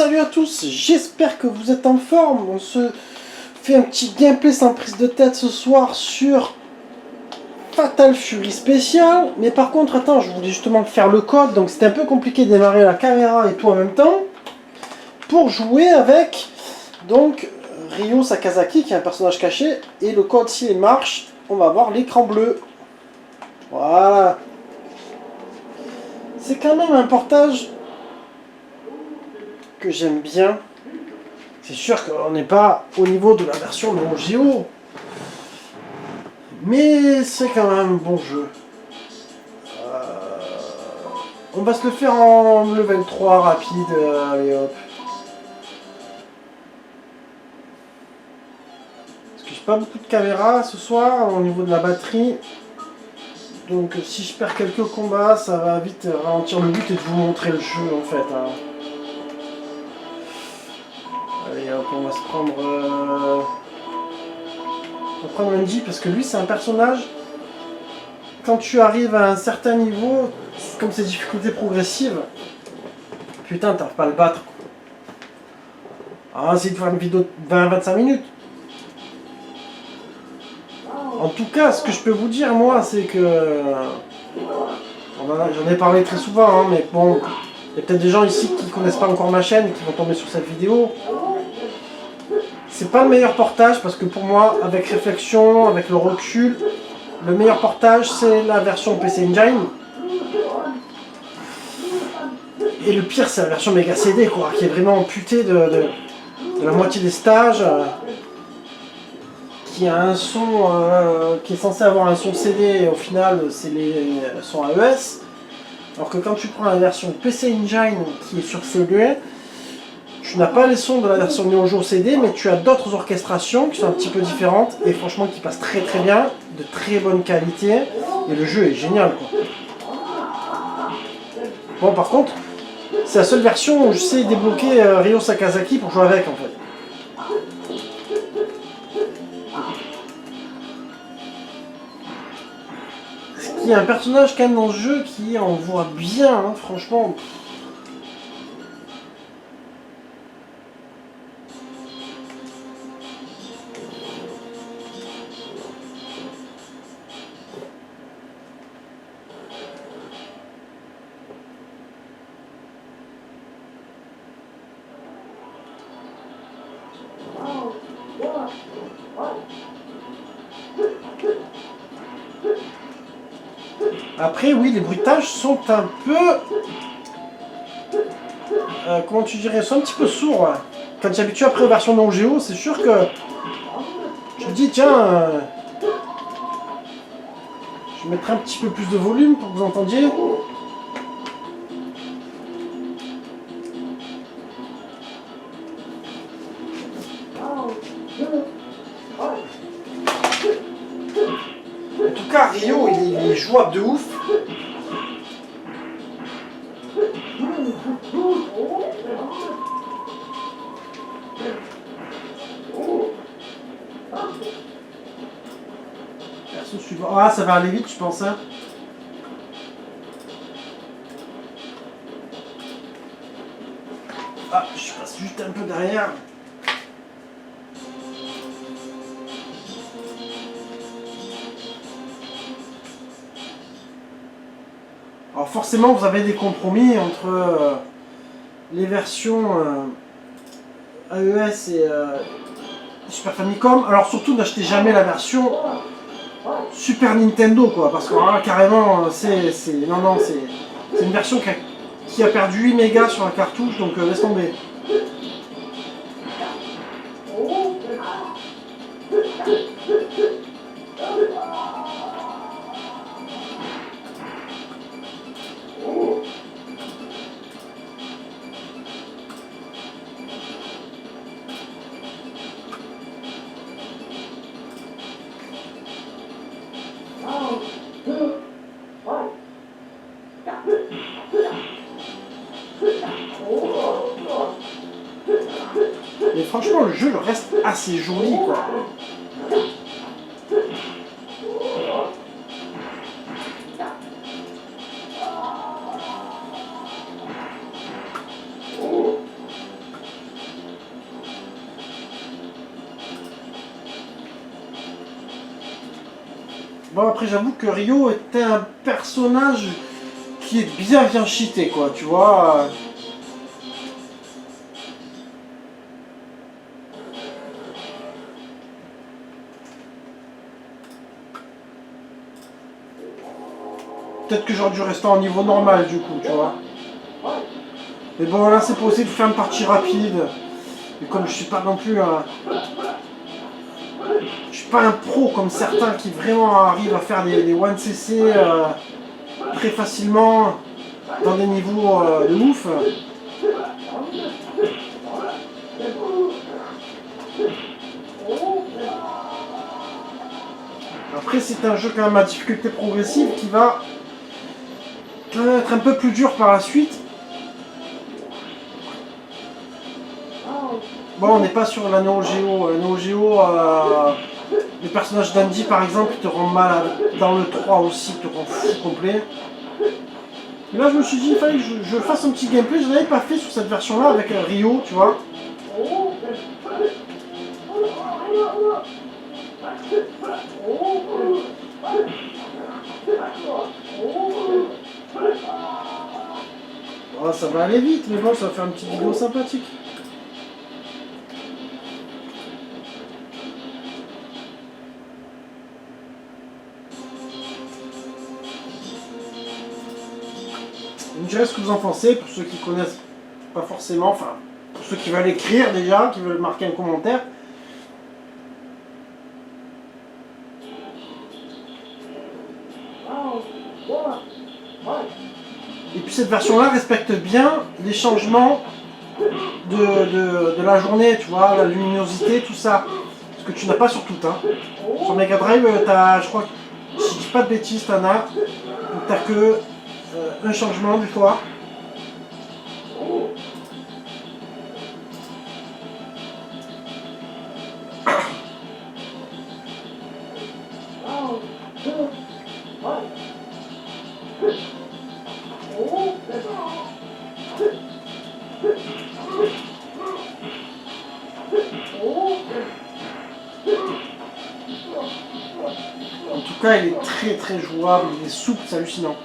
Salut à tous, j'espère que vous êtes en forme. On se fait un petit gameplay sans prise de tête ce soir sur Fatal Fury Special. Mais par contre, attends, je voulais justement faire le code, donc c'était un peu compliqué de démarrer la caméra et tout en même temps. Pour jouer avec donc Ryo Sakazaki qui est un personnage caché. Et le code, s'il marche, on va avoir l'écran bleu. Voilà. C'est quand même un portage que j'aime bien. C'est sûr qu'on n'est pas au niveau de la version Neo Geo, mais c'est quand même un bon jeu. On va se le faire en level 3 rapide, allez hop. Parce que j'ai pas beaucoup de caméras ce soir au niveau de la batterie. Donc si je perds quelques combats, ça va vite ralentir. Le but est de vous montrer le jeu en fait. Hein. Allez hop, on va se prendre... On va prendre Angie parce que lui c'est un personnage... Quand tu arrives à un certain niveau, comme c'est difficulté progressive, putain t'arrives pas à le battre. Ah, c'est de faire une vidéo de 20-25 minutes. En tout cas, ce que je peux vous dire moi, c'est que... J'en ai parlé très souvent, hein, mais bon... Il y a peut-être des gens ici qui ne connaissent pas encore ma chaîne et qui vont tomber sur cette vidéo. C'est pas le meilleur portage parce que pour moi, avec réflexion, avec le recul, le meilleur portage c'est la version PC Engine. Et le pire c'est la version Mega CD quoi, qui est vraiment amputée de la moitié des stages. Qui a un son qui est censé avoir un son CD et au final c'est les sons AES. Alors que quand tu prends la version PC Engine qui est sur CD, tu n'as pas les sons de la version Neo Geo CD, mais tu as d'autres orchestrations qui sont un petit peu différentes et franchement qui passent très très bien, de très bonne qualité, et le jeu est génial quoi. Bon par contre, c'est la seule version où je sais débloquer Ryo Sakazaki pour jouer avec en fait. Il y a un personnage quand même dans ce jeu qui en voit bien, hein, franchement. Après, oui, les bruitages sont un peu... comment tu dirais, sont un petit peu sourds. Ouais. Quand tu es habitué après aux versions Neo Geo, c'est sûr que... Je me dis, tiens... je mettrai un petit peu plus de volume pour que vous entendiez. En tout cas, Ryo, il est jouable de ouf. Ah, ça va aller vite, je pense. Hein. Ah, je passe juste un peu derrière. Alors forcément, vous avez des compromis entre les versions AES et Super Famicom. Alors surtout, n'achetez jamais la version Super Nintendo, quoi, parce que là, carrément, c'est une version qui a perdu 8 mégas sur la cartouche, donc laisse tomber. Mais franchement, le jeu reste assez joli, quoi. Bon, après, j'avoue que Ryo était un personnage qui est bien cheaté, quoi, tu vois. Peut-être que j'aurais dû rester en niveau normal, du coup, tu vois. Mais bon, là, c'est pour essayer de faire une partie rapide. Et comme je suis pas non plus un... Je suis pas un pro comme certains qui vraiment arrivent à faire des 1cc très facilement dans des niveaux de ouf. Après, c'est un jeu quand même à difficulté progressive qui va être un peu plus dur par la suite. Bon, on n'est pas sur la Neo Geo. La Neo Geo, les personnages d'Andy par exemple te rendent mal. Dans le 3 aussi, te rend fou complet. Et là, je me suis dit, il fallait que je fasse un petit gameplay. Je ne l'avais pas fait sur cette version-là avec Ryo, tu vois. Oh, ça va aller vite, mais bon, ça va faire une petite vidéo sympathique. Vous me direz ce que vous en pensez, pour ceux qui connaissent pas forcément, enfin, pour ceux qui veulent écrire déjà, qui veulent marquer un commentaire. Et puis cette version-là respecte bien les changements de la journée, tu vois, la luminosité, tout ça. Ce que tu n'as pas sur tout. Hein. Sur Mega Drive, t'as, je crois, si je dis pas de bêtises, t'as que un changement du fois. En tout cas, il est très jouable, il est souple, c'est hallucinant.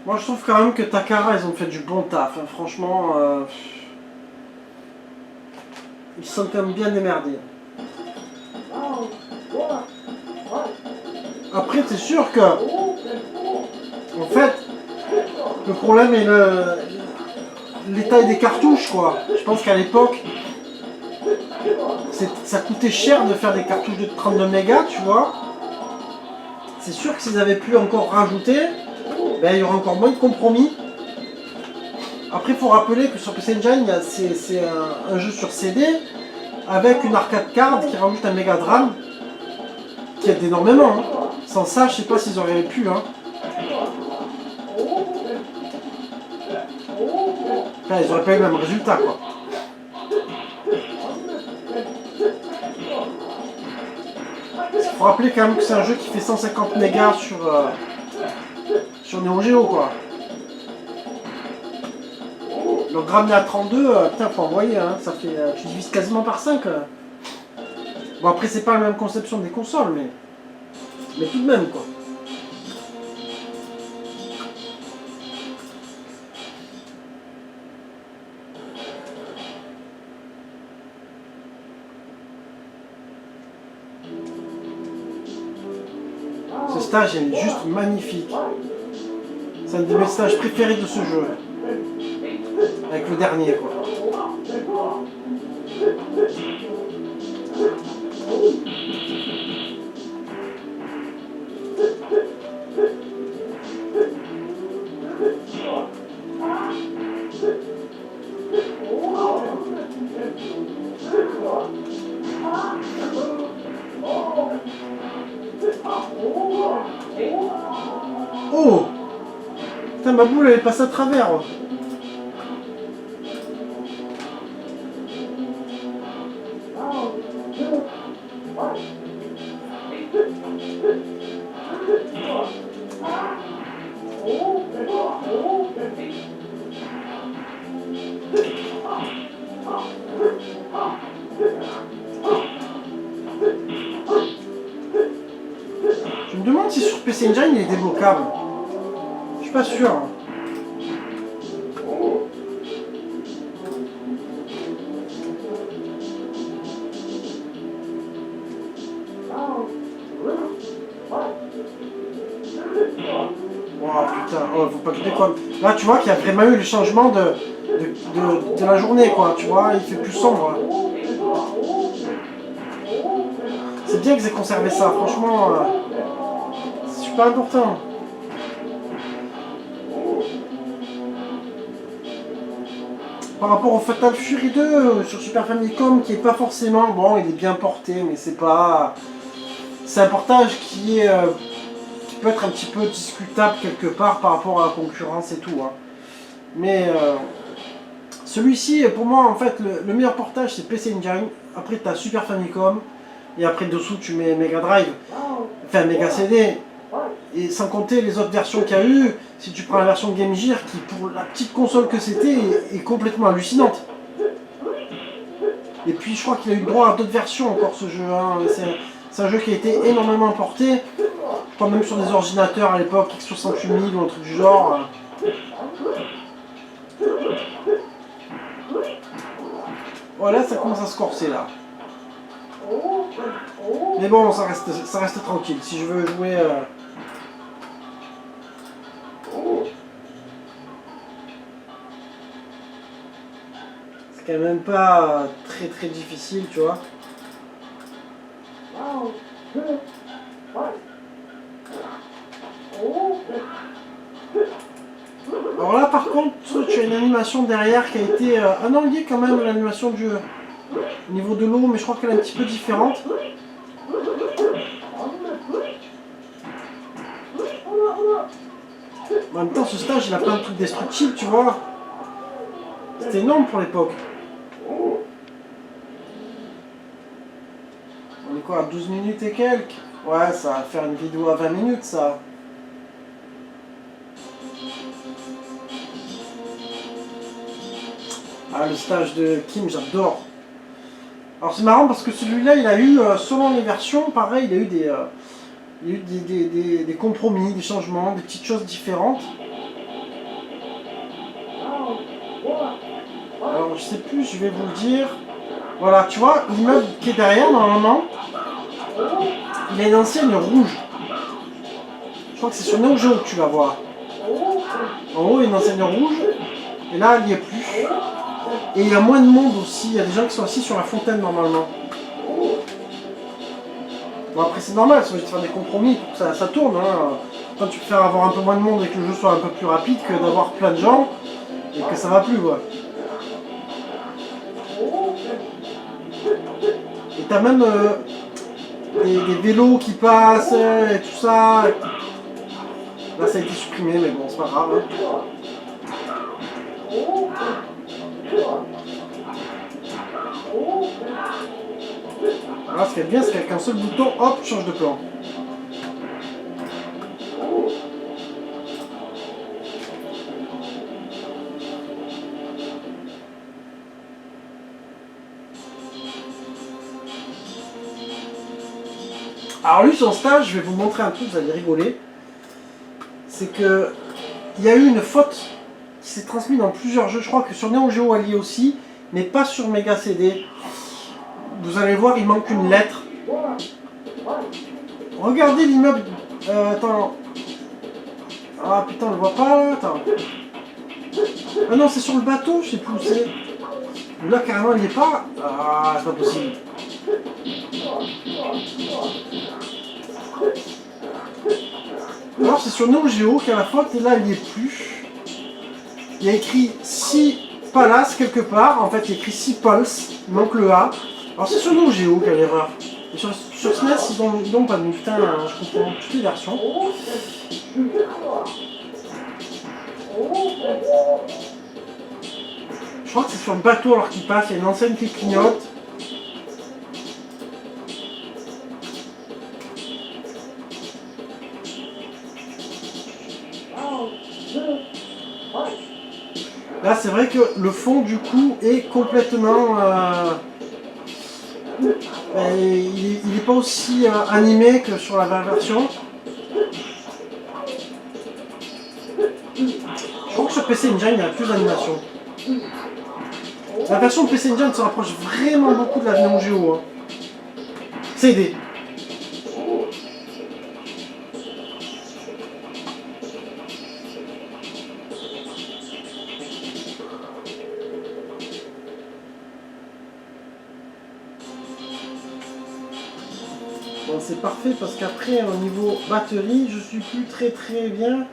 Moi je trouve quand même que Takara ils ont fait du bon taf, hein. Franchement ils se sont quand même bien démerdés. Après c'est sûr que en fait le problème est les tailles des cartouches quoi. Je pense qu'à l'époque ça coûtait cher de faire des cartouches de 32 mégas tu vois. C'est sûr que s'ils avaient pu encore rajouter, ben, il y aura encore moins de compromis. Après, il faut rappeler que sur PC Engine, c'est un jeu sur CD avec une arcade card qui rajoute un Mega Drive qui aide énormément. Hein. Sans ça, je sais pas s'ils auraient pu. Hein. Enfin, ils auraient pas eu le même résultat. Quoi. Il faut rappeler quand même que c'est un jeu qui fait 150 mégas sur Neo Geo quoi. Donc ramené à 32, putain faut envoyer, hein, ça fait, tu divises quasiment par 5. Bon après c'est pas la même conception des consoles, mais tout de même quoi. Ce stage est juste magnifique. C'est un de mes stages préférés de ce jeu. Avec le dernier quoi. Oh! Putain ma boule elle est passée à travers. Je me demande si sur PC Engine il est débloquable. Je suis pas sûr. Oh putain, oh, faut pas que je déconne. Là tu vois qu'il y a vraiment eu le changement de la journée quoi, tu vois, il fait plus sombre. C'est bien qu'ils aient conservé ça, franchement, c'est super important. Par rapport au Fatal Fury 2 sur Super Famicom, qui est pas forcément, bon, il est bien porté, mais c'est pas, c'est un portage qui est, qui peut être un petit peu discutable quelque part par rapport à la concurrence et tout. Hein. Mais celui-ci, pour moi, en fait, le meilleur portage c'est PC Engine. Après, tu as Super Famicom. Et après, dessous, tu mets Mega Drive. Enfin, Mega CD. Et sans compter les autres versions qu'il y a eu, si tu prends la version Game Gear, qui pour la petite console que c'était, est complètement hallucinante. Et puis, je crois qu'il a eu le droit à d'autres versions encore, ce jeu. Hein. C'est un jeu qui a été énormément porté. Je crois même sur des ordinateurs à l'époque, X68000 ou un truc du genre. Voilà, ça commence à se corser là. Mais bon, ça reste tranquille. Si je veux jouer... c'est quand même pas très très difficile, tu vois. Alors là, par contre, tu as une animation derrière qui a été... ah non, il y a quand même l'animation du au niveau de l'eau, mais je crois qu'elle est un petit peu différente. En même temps, ce stage, il a plein de trucs destructibles, tu vois. C'était énorme pour l'époque. On est quoi, à 12 minutes et quelques? Ouais, ça va faire une vidéo à 20 minutes, ça. Ah, le stage de Kim, j'adore. Alors c'est marrant parce que celui-là, il a eu, selon les versions, pareil, il a eu des compromis, des changements, des petites choses différentes. Alors je sais plus, je vais vous le dire. Voilà, tu vois, l'immeuble qui est derrière, normalement, il a une enseigne rouge. Je crois que c'est sur Neo Geo que tu la vois. En haut, il y a une enseigne rouge. Et là, il n'y est plus. Et il y a moins de monde aussi. Il y a des gens qui sont assis sur la fontaine, normalement. Bon, après, c'est normal, ils sont obligés de faire des compromis pour que ça tourne. Hein. Quand tu préfères avoir un peu moins de monde et que le jeu soit un peu plus rapide que d'avoir plein de gens et que ça va plus, quoi. Et t'as même des vélos qui passent et tout ça. Là, ça a été supprimé, mais bon, c'est pas grave. Hein. Alors, ce qui est bien, c'est qu'avec un seul bouton, hop, change de plan. Alors lui, son stage, je vais vous montrer un truc, vous allez rigoler. C'est que il y a eu une faute qui s'est transmise dans plusieurs jeux. Je crois que sur Neo Geo Allié aussi, mais pas sur Mega CD. Vous allez voir, il manque une lettre. Regardez l'immeuble. Attends. Ah putain, on le voit pas là. Attends. Ah non, c'est sur le bateau, je sais plus où c'est. Là, carrément, il n'y est pas. Ah, c'est pas possible. Alors, c'est sur Neo Geo qu'il y a la faute et là, il n'y est plus. Il y a écrit 6 Palace quelque part. En fait, il y a écrit 6 Pulse. Il manque le A. Alors, c'est sur Neo Geo qu'il y a l'erreur. Et sur SNES, ils n'ont pas mis. Putain, je comprends toutes les versions. Je crois que c'est sur le bateau alors qu'il passe. Il y a une enseigne qui clignote. Là, c'est vrai que le fond, du coup, est complètement Il est pas aussi animé que sur la version. Je crois que sur PC Engine il y a plus d'animation. La version PC Engine se rapproche vraiment beaucoup de la Neo Geo. Hein. CD. Bon, c'est parfait parce qu'après, au niveau batterie, je suis plus très bien.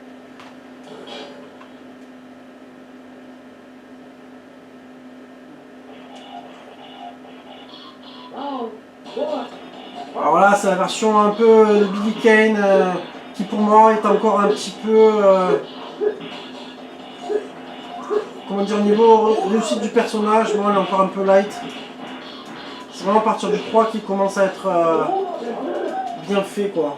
Alors voilà, c'est la version un peu de Billy Kane qui pour moi est encore un petit peu... comment dire, au niveau réussite du personnage, moi elle est encore un peu light. C'est vraiment à partir du 3 qui commence à être bien fait quoi.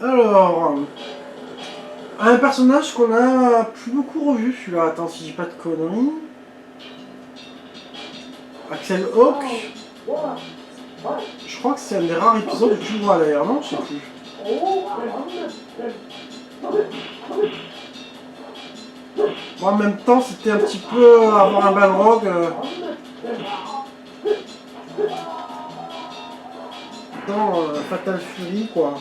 Alors, un personnage qu'on a plus beaucoup revu, celui-là, attends si j'ai pas de conneries. Axel Hawk. Je crois que c'est un des rares épisodes où tu le vois d'ailleurs, non? Je sais plus. Bon, en même temps, c'était un petit peu avoir un Balrog. Dans Fatal Fury, quoi.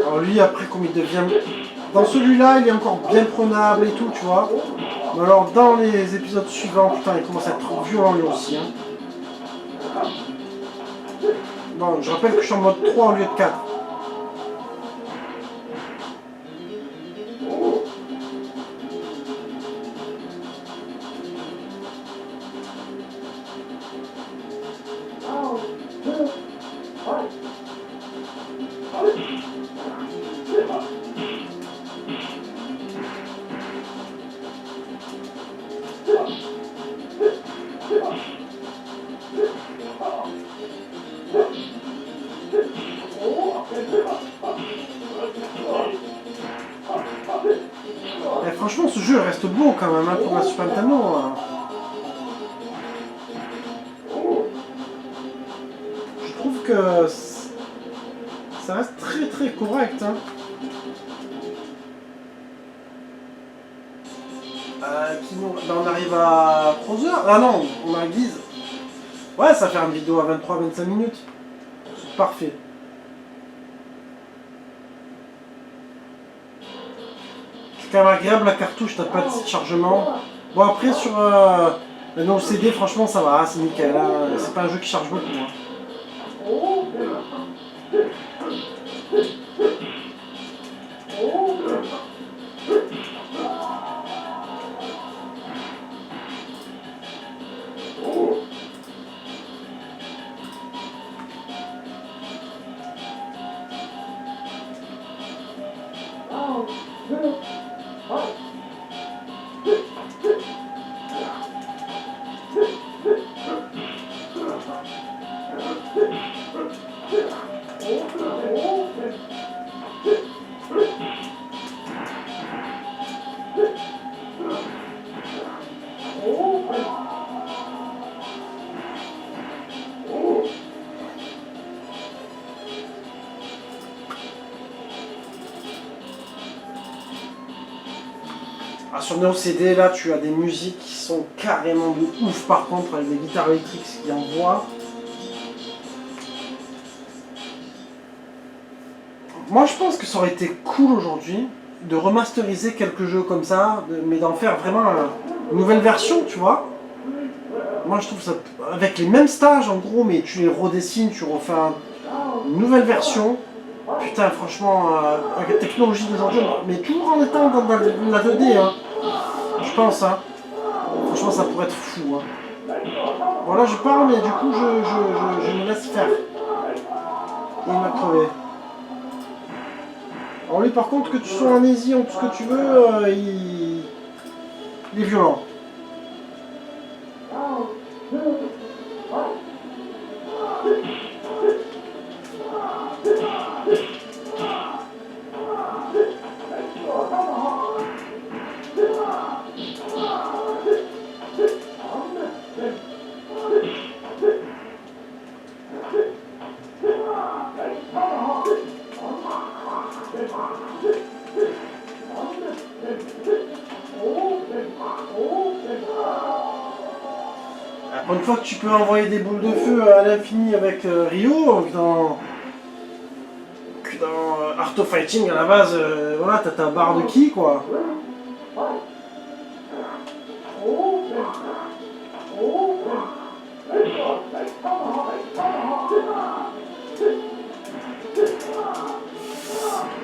Alors lui, après, comme il devient... Dans celui-là, il est encore bien prenable et tout, tu vois. Mais alors, dans les épisodes suivants, putain, il commence à être violent lui aussi. Hein. Bon, je rappelle que je suis en mode 3 au lieu de 4. Et franchement, ce jeu reste beau quand même hein, pour la Super Nintendo. Hein. Je trouve que ça reste très correct. Hein. On arrive à 3 heures. Ah non, on a 10. Ouais, ça fait une vidéo à 23-25 minutes. C'est parfait. C'est quand même agréable la cartouche, t'as pas de chargement. Bon après sur Mais non, le CD, franchement, ça va, c'est nickel. Hein. C'est pas un jeu qui charge beaucoup. Hein. Ah, sur Neo CD, là, tu as des musiques qui sont carrément de ouf, par contre, avec des guitares électriques qui envoient. Moi, je pense que ça aurait été cool aujourd'hui de remasteriser quelques jeux comme ça, mais d'en faire vraiment une nouvelle version, tu vois. Moi, je trouve ça avec les mêmes stages, en gros, mais tu les redessines, tu refais une nouvelle version. Putain, franchement, avec la technologie d'aujourd'hui, mais toujours en étant dans la 2D, hein. Je pense, hein. Franchement, ça pourrait être fou, hein. Voilà, je parle, mais du coup, je me laisse faire. Et il m'a crevé. Alors lui, par contre, que tu sois amnésie ou tout ce que tu veux, il est violent. Une fois que tu peux envoyer des boules de feu à l'infini avec Ryo, que dans Art of Fighting à la base, voilà, t'as ta barre de ki quoi.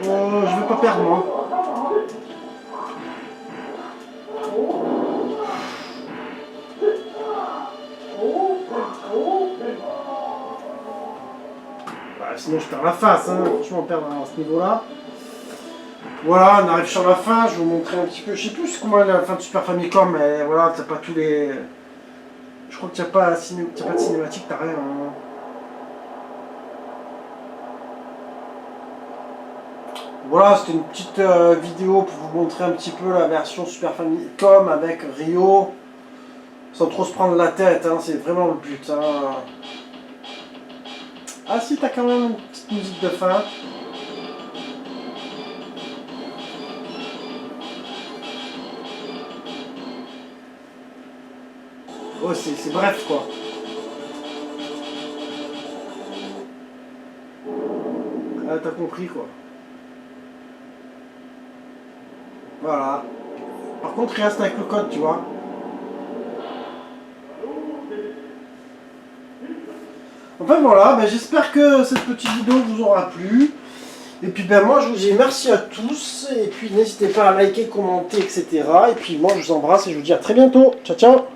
Je vais pas perdre moi. Sinon je perds la face, hein. Franchement perdre à ce niveau-là. Voilà, on arrive sur la fin, je vais vous montrer un petit peu, je sais plus comment est la fin de Super Famicom, mais voilà, t'as pas tous les... Je crois que t'as pas, pas de cinématique, t'as rien. Hein. Voilà, c'était une petite vidéo pour vous montrer un petit peu la version Super Famicom avec Ryo, sans trop se prendre la tête, hein. C'est vraiment le but. Hein. Ah si, t'as quand même une petite musique de fin. Oh, c'est bref quoi. Ah, t'as compris quoi. Voilà. Par contre, il reste avec le code, tu vois. Enfin voilà, ben, j'espère que cette petite vidéo vous aura plu. Et puis ben moi je vous dis merci à tous. Et puis n'hésitez pas à liker, commenter, etc. Et puis moi je vous embrasse et je vous dis à très bientôt. Ciao ciao.